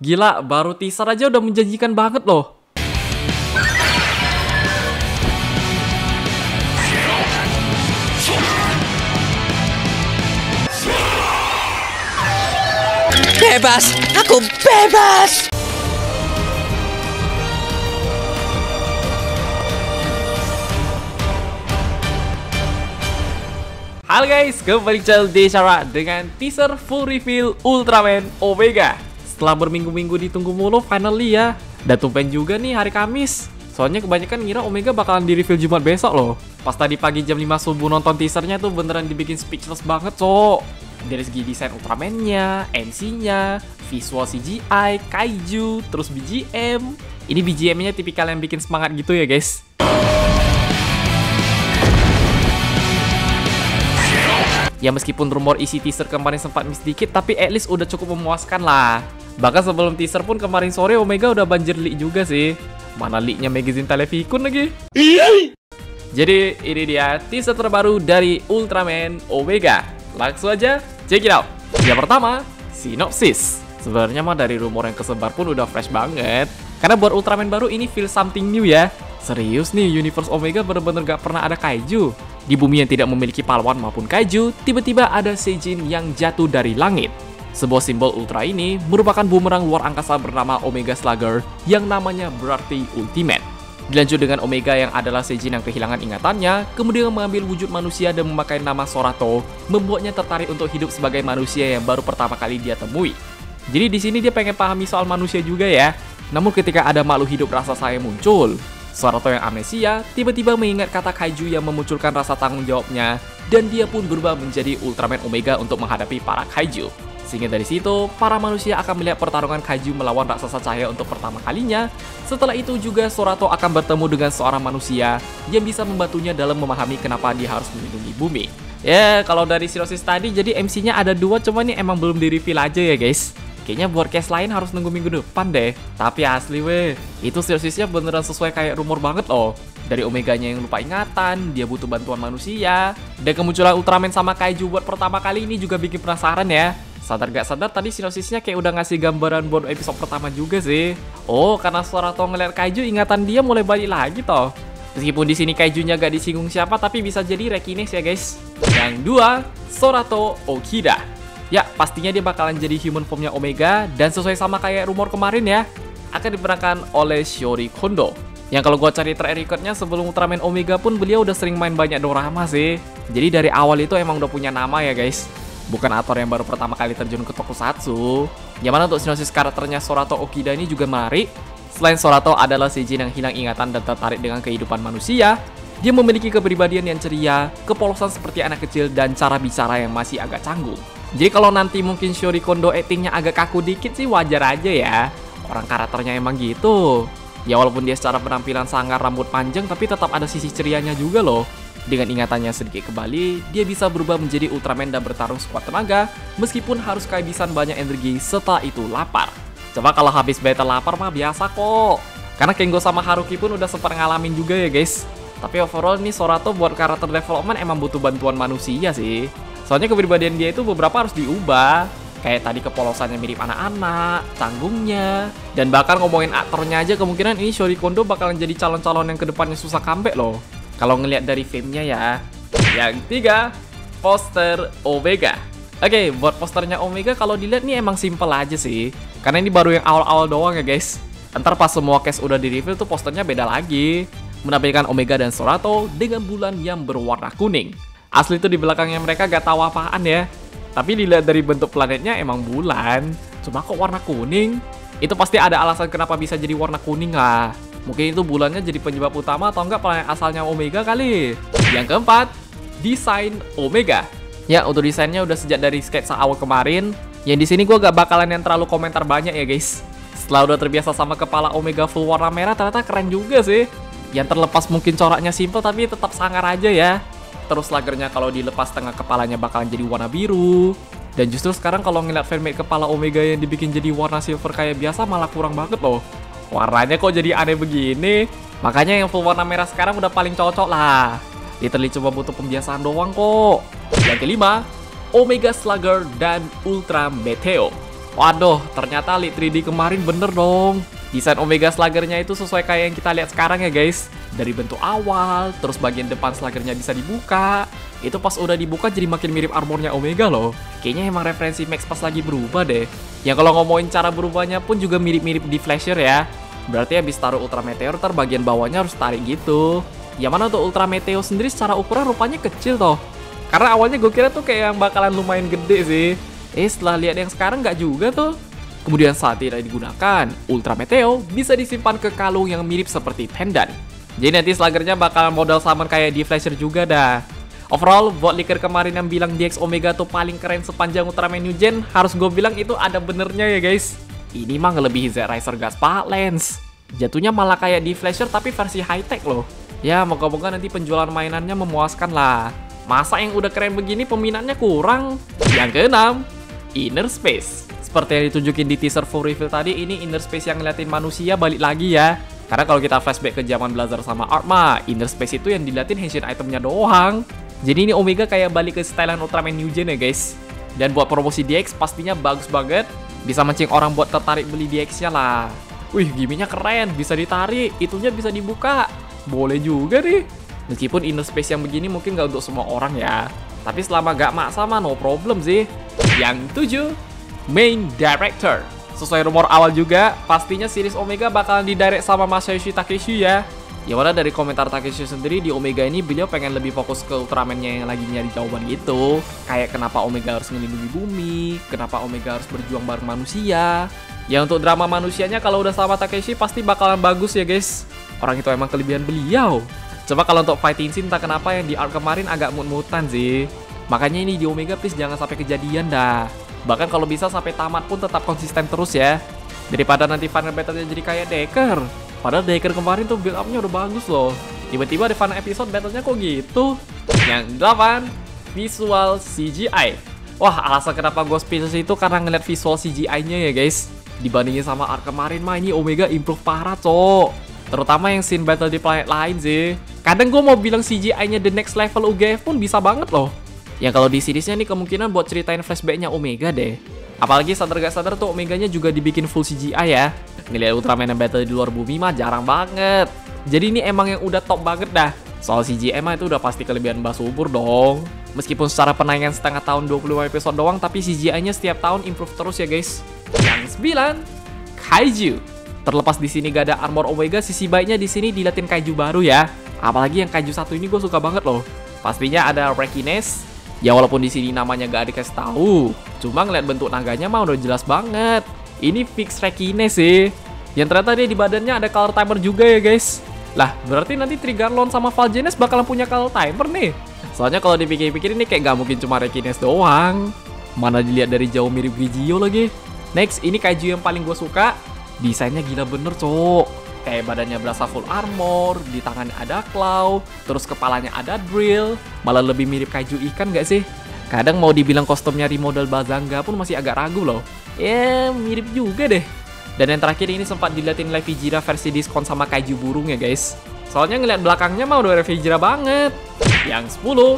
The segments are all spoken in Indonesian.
Gila, baru teaser aja udah menjanjikan banget loh. Bebas! Aku bebas! Halo guys, kembali ke channel Desara dengan teaser full reveal Ultraman Omega. Setelah berminggu-minggu ditunggu mulu, finally ya. Dan tumpen juga nih hari Kamis. Soalnya kebanyakan ngira Omega bakalan di reveal Jumat besok loh. Pas tadi pagi jam 5 subuh nonton teasernya tuh beneran dibikin speechless banget, cok. Dari segi desain Ultraman-nya, MC-nya, visual CGI, kaiju, terus BGM. Ini BGM-nya tipikal yang bikin semangat gitu ya guys. Ya meskipun rumor isi teaser kemarin sempat miss dikit, tapi at least udah cukup memuaskan lah. Bahkan sebelum teaser pun kemarin sore Omega udah banjir leak juga sih. Mana leaknya magazine Televikun lagi. Jadi ini dia teaser terbaru dari Ultraman Omega. Langsung aja check it out. Yang pertama, sinopsis. Sebenarnya mah dari rumor yang kesebar pun udah fresh banget. Karena buat Ultraman baru ini feel something new ya. Serius nih, universe Omega bener-bener gak pernah ada kaiju. Di bumi yang tidak memiliki pahlawan maupun kaiju, tiba-tiba ada Seijin yang jatuh dari langit. Sebuah simbol Ultra ini merupakan bumerang luar angkasa bernama Omega Slugger yang namanya berarti Ultimate. Dilanjut dengan Omega yang adalah Seijin yang kehilangan ingatannya, kemudian mengambil wujud manusia dan memakai nama Sorato, membuatnya tertarik untuk hidup sebagai manusia yang baru pertama kali dia temui. Jadi di sini dia pengen pahami soal manusia juga ya. Namun ketika ada makhluk hidup rasa sayang muncul, Sorato yang amnesia tiba-tiba mengingat kata kaiju yang memunculkan rasa tanggung jawabnya, dan dia pun berubah menjadi Ultraman Omega untuk menghadapi para kaiju. Sehingga dari situ, para manusia akan melihat pertarungan kaiju melawan raksasa cahaya untuk pertama kalinya. Setelah itu juga Sorato akan bertemu dengan seorang manusia yang bisa membantunya dalam memahami kenapa dia harus melindungi bumi. Ya, kalau dari sinopsis tadi, jadi MC-nya ada dua, cuma ini emang belum di-reveal aja ya guys. Kayaknya buat case lain harus nunggu minggu depan deh. Tapi asli weh, itu sinopsisnya beneran sesuai kayak rumor banget loh. Dari Omeganya yang lupa ingatan, dia butuh bantuan manusia. Dan kemunculan Ultraman sama kaiju buat pertama kali ini juga bikin penasaran ya. Sadar gak sadar tadi sinopsisnya kayak udah ngasih gambaran buat episode pertama juga sih. Oh, karena Sorato ngeliat kaiju, ingatan dia mulai balik lagi toh. Meskipun di sini kaijunya gak disinggung siapa, tapi bisa jadi Rekines ya guys. Yang dua, Sorato Okida. Ya, pastinya dia bakalan jadi human formnya Omega, dan sesuai sama kayak rumor kemarin ya, akan diperankan oleh Shiori Kondo. Yang kalau gua cari track recordnya sebelum Ultraman Omega pun beliau udah sering main banyak dorama sih. Jadi dari awal itu emang udah punya nama ya guys. Bukan aktor yang baru pertama kali terjun ke tokusatsu. Yang mana untuk sinopsis karakternya Sorato Okida ini juga menarik. Selain Sorato adalah Seijin yang hilang ingatan dan tertarik dengan kehidupan manusia, dia memiliki kepribadian yang ceria, kepolosan seperti anak kecil, dan cara bicara yang masih agak canggung. Jadi kalau nanti mungkin Shiori Kondo actingnya agak kaku dikit sih wajar aja ya. Orang karakternya emang gitu. Ya walaupun dia secara penampilan sangar rambut panjang, tapi tetap ada sisi cerianya juga loh. Dengan ingatannya sedikit kembali, dia bisa berubah menjadi Ultraman dan bertarung sekuat tenaga, meskipun harus kehabisan banyak energi setelah itu lapar. Coba kalau habis battle lapar mah biasa kok. Karena Kengo sama Haruki pun udah sempat ngalamin juga ya guys. Tapi overall nih Sorato buat karakter development emang butuh bantuan manusia sih. Soalnya kepribadian dia itu beberapa harus diubah. Kayak tadi kepolosannya mirip anak-anak, canggungnya. Dan bahkan ngomongin aktornya aja, kemungkinan ini Shiori Kondo bakalan jadi calon-calon yang kedepannya susah comeback loh. Kalau ngelihat dari fame-nya ya. Yang tiga, poster Omega. Oke, buat posternya Omega kalau dilihat nih emang simple aja sih. Karena ini baru yang awal-awal doang ya guys. Ntar pas semua case udah di-reveal tuh posternya beda lagi. Menampilkan Omega dan Sorato dengan bulan yang berwarna kuning. Asli tuh di belakangnya mereka gak tahu apaan ya. Tapi dilihat dari bentuk planetnya emang bulan. Cuma kok warna kuning? Itu pasti ada alasan kenapa bisa jadi warna kuning lah. Mungkin itu bulannya jadi penyebab utama atau enggak planet asalnya Omega kali. Yang keempat, desain Omega. Ya, untuk desainnya udah sejak dari sketsa awal kemarin. Yang di sini gue gak bakalan yang terlalu komentar banyak ya guys. Setelah udah terbiasa sama kepala Omega full warna merah, ternyata keren juga sih. Yang terlepas mungkin coraknya simple tapi tetap sangar aja ya. Terus lagernya kalau dilepas tengah kepalanya bakalan jadi warna biru. Dan justru sekarang kalau ngeliat fanmade kepala Omega yang dibikin jadi warna silver kayak biasa malah kurang banget loh. Warnanya kok jadi aneh begini. Makanya yang full warna merah sekarang udah paling cocok lah. Literally cuma butuh pembiasaan doang kok. Yang kelima, Omega Slugger dan Ultra Meteo. Waduh, ternyata Elite 3D kemarin bener dong. Desain Omega Slugger-nya itu sesuai kayak yang kita lihat sekarang ya guys. Dari bentuk awal, terus bagian depan Slugger-nya bisa dibuka. Itu pas udah dibuka jadi makin mirip armornya Omega loh. Kayaknya emang referensi Max pas lagi berubah deh. Yang kalau ngomongin cara berubahnya pun juga mirip-mirip di Flasher ya. Berarti habis taruh Ultra Meteor, ntar bagian bawahnya harus tarik gitu. Yang mana untuk Ultra Meteor sendiri secara ukuran rupanya kecil toh. Karena awalnya gue kira tuh kayak yang bakalan lumayan gede sih. Setelah lihat yang sekarang nggak juga tuh. Kemudian saat tidak digunakan, Ultra Meteo bisa disimpan ke kalung yang mirip seperti pendant. Jadi nanti Slugger-nya bakalan modal sama kayak di Flasher juga dah. Overall, buat leaker kemarin yang bilang DX Omega tuh paling keren sepanjang Ultraman New Gen, harus gue bilang itu ada benernya ya guys. Ini mah ngelebihi Z-Riser Gas Pak Lens. Jatuhnya malah kayak di Flasher tapi versi high-tech loh. Ya, moga-moga nanti penjualan mainannya memuaskan lah. Masa yang udah keren begini peminatnya kurang? Yang keenam, Inner Space. Seperti yang ditunjukin di teaser full reveal tadi, ini Inner Space yang ngeliatin manusia balik lagi ya. Karena kalau kita flashback ke zaman Blazer sama Arma, Inner Space itu yang diliatin ancient itemnya doang. Jadi ini Omega kayak balik ke stylean Ultraman New Gen ya guys. Dan buat promosi DX pastinya bagus banget. Bisa mancing orang buat tertarik beli DX-nya lah. Wih, gimmicknya keren, bisa ditarik, itunya bisa dibuka. Boleh juga nih. Meskipun Inner Space yang begini mungkin gak untuk semua orang ya. Tapi selama gak maksa mah no problem sih. Yang 7, Main Director. Sesuai rumor awal juga, pastinya series Omega bakalan didirect sama Masayoshi Takeshi ya. Yang mana dari komentar Takeshi sendiri di Omega ini beliau pengen lebih fokus ke Ultraman-nya yang lagi nyari jawaban gitu. Kayak kenapa Omega harus melindungi bumi, kenapa Omega harus berjuang bareng manusia. Ya untuk drama manusianya kalau udah sama Takeshi pasti bakalan bagus ya guys. Orang itu emang kelebihan beliau. Coba kalau untuk fighting scene entah kenapa yang di arc kemarin agak mut-mutan sih. Makanya ini di Omega please jangan sampai kejadian dah. Bahkan kalau bisa sampai tamat pun tetap konsisten terus ya. Daripada nanti final battle-nya jadi kayak Decker. Padahal Decker kemarin tuh build up-nya udah bagus loh. Tiba-tiba di final episode battle-nya kok gitu. Yang 8, Visual CGI. Wah, alasan kenapa gue speechless itu karena ngeliat visual CGI-nya ya guys. Dibandingin sama arc kemarin mah ini Omega improve parah cok. Terutama yang scene battle di planet lain sih. Kadang gue mau bilang CGI-nya the next level UGF pun bisa banget loh. Ya kalau di seriesnya nih kemungkinan buat ceritain flashback-nya Omega deh. Apalagi sadar gak sadar tuh Omeganya juga dibikin full CGI ya. Ngeliat Ultraman yang battle di luar bumi mah jarang banget. Jadi ini emang yang udah top banget dah. Soal CGI mah itu udah pasti kelebihan Mbak Subur dong. Meskipun secara penayangan setengah tahun 25 episode doang, tapi CGI-nya setiap tahun improve terus ya guys. Yang 9, Kaiju. Terlepas di sini gak ada armor Omega, sisi baiknya di sini dilatin kaiju baru ya. Apalagi yang kaiju satu ini gue suka banget loh. Pastinya ada Rekines. Ya walaupun di sini namanya gak dikasih tahu, cuma ngeliat bentuk naganya mah udah jelas banget. Ini fix Rekines sih. Yang ternyata dia di badannya ada color timer juga ya guys. Lah berarti nanti Trigarlon sama Valgenes bakalan punya color timer nih. Soalnya kalau dipikir-pikir ini kayak gak mungkin cuma Rekines doang. Mana dilihat dari jauh mirip Grigio lagi. Next, ini kaiju yang paling gue suka. Desainnya gila bener cok. Kayak badannya berasa full armor, di tangannya ada claw, terus kepalanya ada drill. Malah lebih mirip kaiju ikan gak sih? Kadang mau dibilang kostumnya remodel Bazanga pun masih agak ragu loh. Ya mirip juga deh. Dan yang terakhir ini sempat diliatin live Vijira versi diskon sama kaiju burung ya guys. Soalnya ngeliat belakangnya mah udah Vijira banget. Yang 10,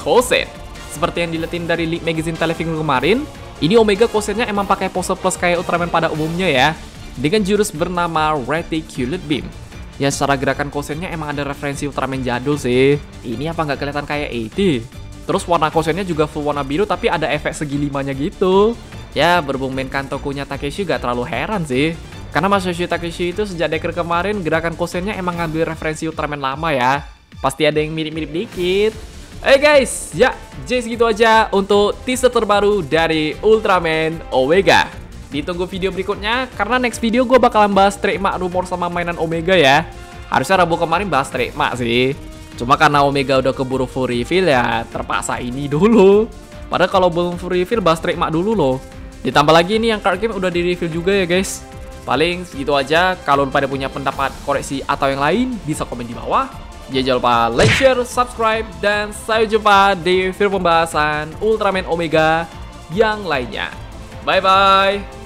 Kosen. Seperti yang diliatin dari League Magazine Television kemarin, ini Omega Kosennya emang pakai pose plus kayak Ultraman pada umumnya ya. Dengan jurus bernama Reticulate Beam. Ya secara gerakan Kosennya emang ada referensi Ultraman jadul sih. Ini apa nggak kelihatan kayak 80? Terus warna Kosennya juga full warna biru tapi ada efek segi limanya gitu. Ya berhubung main Kantokunya Takeshi gak terlalu heran sih. Karena Masayoshi Takeshi itu sejak Decker kemarin gerakan Kosennya emang ngambil referensi Ultraman lama ya. Pasti ada yang mirip-mirip dikit. Guys, ya jadi segitu aja untuk teaser terbaru dari Ultraman Omega. Ditunggu video berikutnya, karena next video gue bakalan bahas trademark rumor sama mainan Omega ya. Harusnya Rabu kemarin bahas trademark sih. Cuma karena Omega udah keburu full reveal ya, terpaksa ini dulu. Padahal kalau belum full reveal bahas trademark dulu loh. Ditambah lagi ini yang card game udah di reveal juga ya guys. Paling segitu aja, kalau pada punya pendapat, koreksi, atau yang lain, bisa komen di bawah. Jangan lupa like, share, subscribe, dan sampai jumpa di video pembahasan Ultraman Omega yang lainnya. Bye-bye!